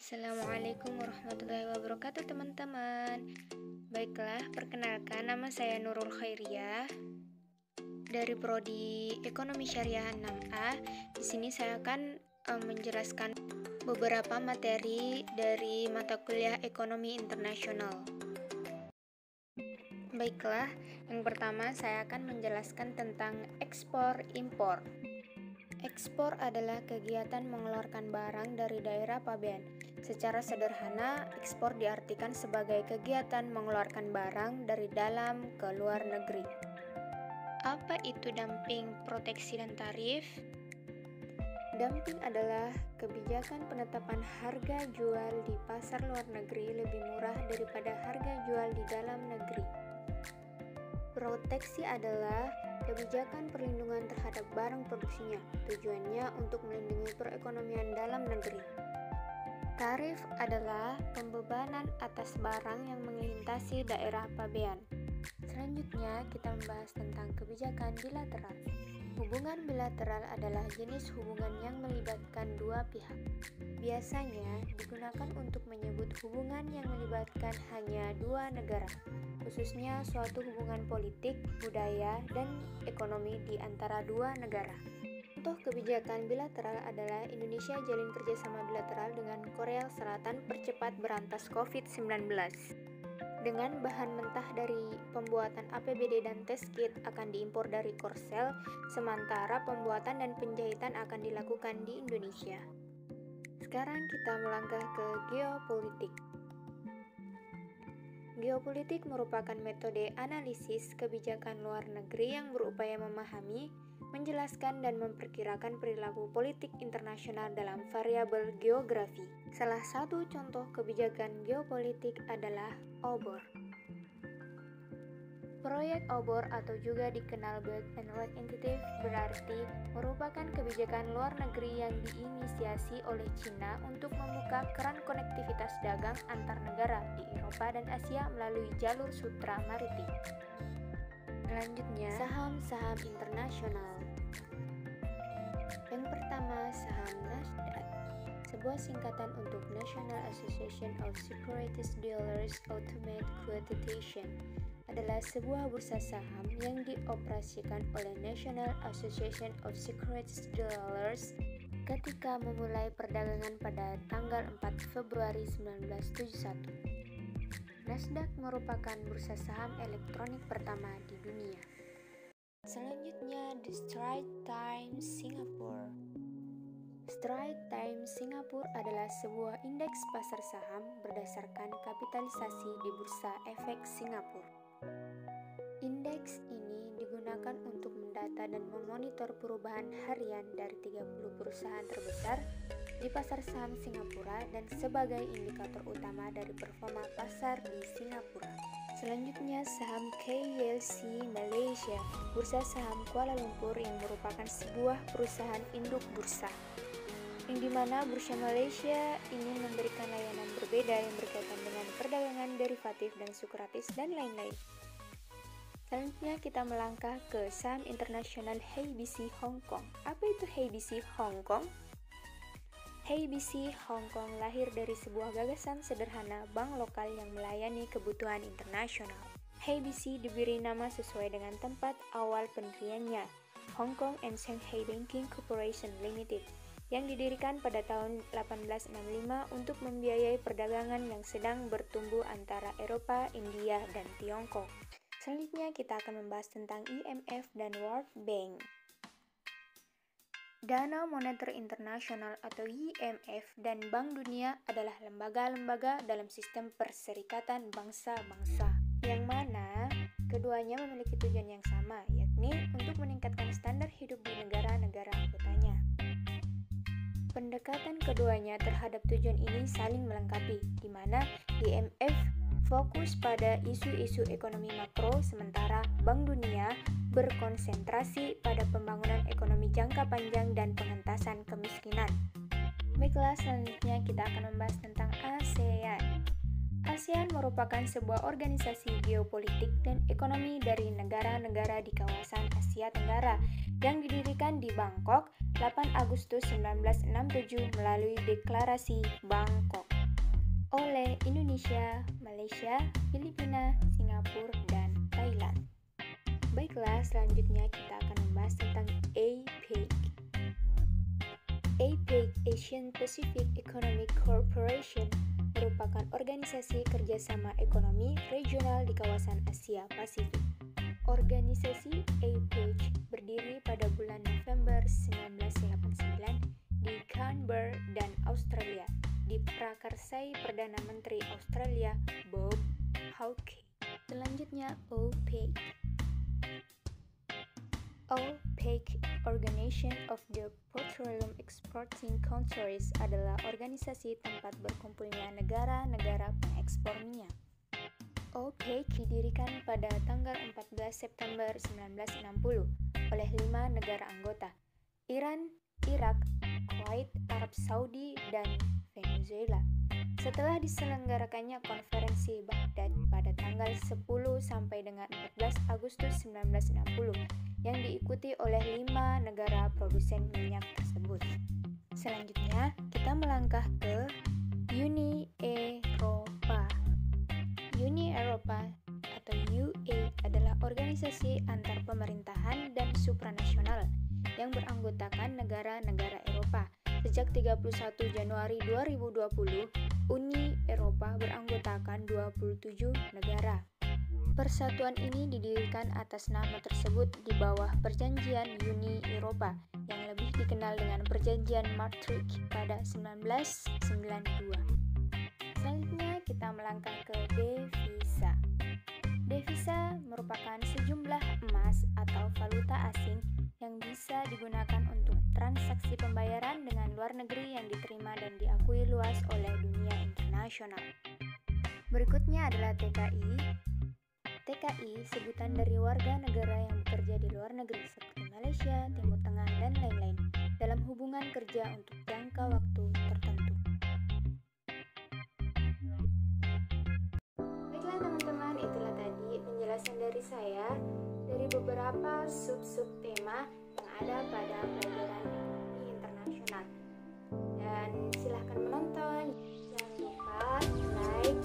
Assalamualaikum warahmatullahi wabarakatuh teman-teman. Baiklah, perkenalkan nama saya Nurul Khairiyah dari Prodi Ekonomi Syariah 6A. Di sini saya akan menjelaskan beberapa materi dari mata kuliah Ekonomi Internasional. Baiklah, yang pertama saya akan menjelaskan tentang ekspor impor. Ekspor adalah kegiatan mengeluarkan barang dari daerah pabean. Secara sederhana, ekspor diartikan sebagai kegiatan mengeluarkan barang dari dalam ke luar negeri. Apa itu dumping, proteksi, dan tarif? Dumping adalah kebijakan penetapan harga jual di pasar luar negeri lebih murah daripada harga jual di dalam negeri. Proteksi adalah kebijakan perlindungan terhadap barang produksinya, tujuannya untuk melindungi perekonomian dalam negeri. Tarif adalah pembebanan atas barang yang melintasi daerah pabean. Selanjutnya, kita membahas tentang kebijakan bilateral. Hubungan bilateral adalah jenis hubungan yang melibatkan dua pihak. Biasanya digunakan untuk menyebut hubungan yang melibatkan hanya dua negara, khususnya suatu hubungan politik, budaya, dan ekonomi di antara dua negara. Contoh kebijakan bilateral adalah Indonesia jalin kerjasama bilateral dengan Korea Selatan percepat berantas COVID-19. Dengan bahan mentah dari pembuatan APBD dan test kit akan diimpor dari Korsel, sementara pembuatan dan penjahitan akan dilakukan di Indonesia. Sekarang kita melangkah ke geopolitik. Geopolitik merupakan metode analisis kebijakan luar negeri yang berupaya memahami, menjelaskan, dan memperkirakan perilaku politik internasional dalam variabel geografi. Salah satu contoh kebijakan geopolitik adalah obor. Proyek obor atau juga dikenal Belt and Road Initiative berarti merupakan kebijakan luar negeri yang diinisiasi oleh Cina untuk membuka keran konektivitas dagang antar negara di Eropa dan Asia melalui jalur sutra maritim. Selanjutnya, saham-saham internasional. Yang pertama, saham Nasdaq, sebuah singkatan untuk National Association of Securities Dealers Ultimate Quotation, adalah sebuah bursa saham yang dioperasikan oleh National Association of Securities Dealers ketika memulai perdagangan pada tanggal 4 Februari 1971. Nasdaq merupakan bursa saham elektronik pertama di dunia. Selanjutnya, The Straits Times Singapore. Straits Times Singapura adalah sebuah indeks pasar saham berdasarkan kapitalisasi di Bursa Efek Singapura. Indeks ini digunakan untuk mendata dan memonitor perubahan harian dari 30 perusahaan terbesar di pasar saham Singapura dan sebagai indikator utama dari performa pasar di Singapura. Selanjutnya, saham KYC Malaysia, bursa saham Kuala Lumpur yang merupakan sebuah perusahaan induk bursa, yang dimana bursa Malaysia ini memberikan layanan berbeda yang berkaitan dengan perdagangan derivatif dan sekuritis dan lain-lain. Selanjutnya kita melangkah ke saham internasional HSBC Hong Kong. Apa itu HSBC Hong Kong? HSBC Hong Kong lahir dari sebuah gagasan sederhana bank lokal yang melayani kebutuhan internasional. HSBC diberi nama sesuai dengan tempat awal pendiriannya, Hong Kong and Shanghai Banking Corporation Limited, yang didirikan pada tahun 1865 untuk membiayai perdagangan yang sedang bertumbuh antara Eropa, India, dan Tiongkok. Selanjutnya kita akan membahas tentang IMF dan World Bank. Dana Moneter Internasional atau IMF dan Bank Dunia adalah lembaga-lembaga dalam sistem Perserikatan Bangsa-Bangsa, yang mana keduanya memiliki tujuan yang sama, yakni untuk meningkatkan standar hidup di negara-negara anggotanya. Pendekatan keduanya terhadap tujuan ini saling melengkapi, di mana IMF fokus pada isu-isu ekonomi makro, sementara Bank Dunia berkonsentrasi pada pembangunan ekonomi jangka panjang dan pengentasan kemiskinan. Baiklah, selanjutnya kita akan membahas tentang ASEAN. ASEAN merupakan sebuah organisasi geopolitik dan ekonomi dari negara-negara di kawasan Asia Tenggara yang didirikan di Bangkok 8 Agustus 1967 melalui Deklarasi Bangkok. oleh Indonesia, Malaysia, Filipina, Singapura, dan Thailand. Baiklah, selanjutnya kita akan membahas tentang APEC. APEC, Asian Pacific Economic Cooperation, merupakan organisasi kerjasama ekonomi regional di kawasan Asia Pasifik. Organisasi APEC berdiri pada bulan November 1989 di Canberra dan Australia, diprakarsai Perdana Menteri Australia Bob Hawke. Selanjutnya OPEC. OPEC, Organization of the Petroleum Exporting Countries, adalah organisasi tempat berkumpulnya negara-negara pengekspor minyak. OPEC didirikan pada tanggal 14 September 1960 oleh 5 negara anggota: Iran, Irak, Kuwait, Arab Saudi, dan Venezuela. Setelah diselenggarakannya konferensi Baghdad pada tanggal 10 sampai dengan 14 Agustus 1960 yang diikuti oleh 5 negara produsen minyak tersebut. Selanjutnya, kita melangkah ke Uni Eropa. Uni Eropa atau UE adalah organisasi antar pemerintahan dan supranasional yang beranggotakan negara-negara Eropa. Sejak 31 Januari 2020, Uni Eropa beranggotakan 27 negara. Persatuan ini didirikan atas nama tersebut di bawah Perjanjian Uni Eropa yang lebih dikenal dengan Perjanjian Maastricht pada 1992. Selanjutnya kita melangkah ke devisa. Devisa merupakan sejumlah emas atau valuta asing yang bisa digunakan untuk transaksi pembayaran dengan luar negeri yang diterima dan diakui luas oleh dunia internasional. Berikutnya adalah TKI. TKI sebutan dari warga negara yang bekerja di luar negeri seperti Malaysia, Timur Tengah, dan lain-lain dalam hubungan kerja untuk jangka waktu tertentu. Baiklah teman-teman, itulah tadi penjelasan dari saya dari beberapa sub-sub tema yang ada pada pelajaran ekonomi internasional. Dan silahkan menonton, jangan lupa like,